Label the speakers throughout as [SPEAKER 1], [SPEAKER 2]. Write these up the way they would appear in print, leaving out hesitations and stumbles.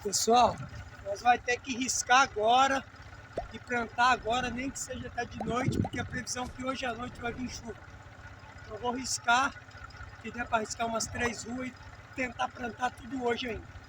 [SPEAKER 1] Pessoal, nós vai ter que riscar agora e plantar agora, nem que seja até de noite, porque a previsão é que hoje à noite vai vir chuva. Então eu vou riscar, que der para riscar umas 3 ruas e tentar plantar tudo hoje ainda.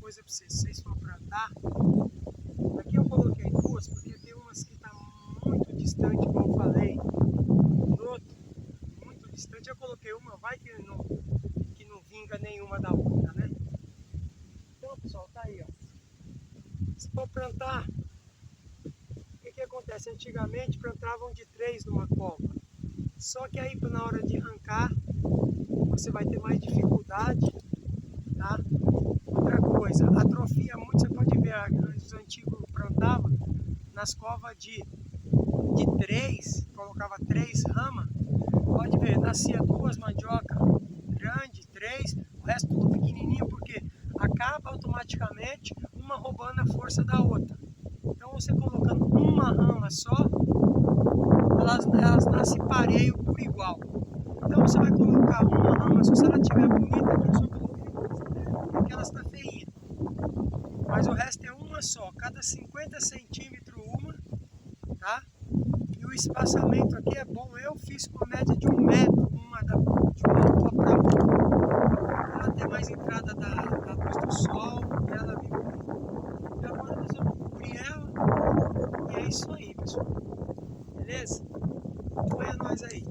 [SPEAKER 1] coisa para vocês. Se vocês for plantar, aqui eu coloquei duas, porque tem umas que estão muito distante, como eu falei, do outro, muito distante. Eu coloquei uma, vai que não vinga nenhuma da outra, né? Então, pessoal, tá aí, ó. Se for plantar, o que acontece? Antigamente plantavam de 3 numa cova. Só que aí na hora de arrancar, você vai ter mais dificuldade, tá? Outra coisa, atrofia muito, você pode ver, os antigos plantavam nas covas de 3, colocava 3 ramas, pode ver, nascia 2 mandioca grande, 3, o resto tudo pequenininho, porque acaba automaticamente uma roubando a força da outra. Então você colocando uma rama só, elas nascem pareio por igual. Então você vai colocar uma rama, se ela estiver bonita, aqui eu só coloquei duas, porque ela está feinha. Mas o resto é uma só, cada 50 centímetros uma, tá? E o espaçamento aqui é bom, eu fiz com a média de 1 metro, de uma rua para outra. Ela tem mais entrada da luz do sol, ela vem bonita. E agora nós vamos cobrir ela, e é isso aí, pessoal. Beleza? Põe nós aí.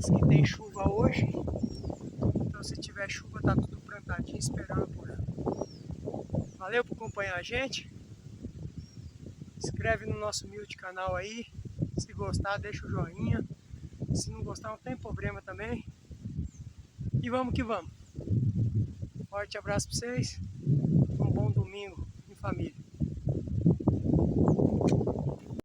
[SPEAKER 1] dias que tem chuva hoje. Então se tiver chuva tá tudo plantadinho esperando por ela. Valeu por acompanhar a gente. Inscreve no nosso humilde canal aí. Se gostar, deixa o joinha. Se não gostar, não tem problema também. E vamos que vamos. Forte abraço para vocês. Um bom domingo em família.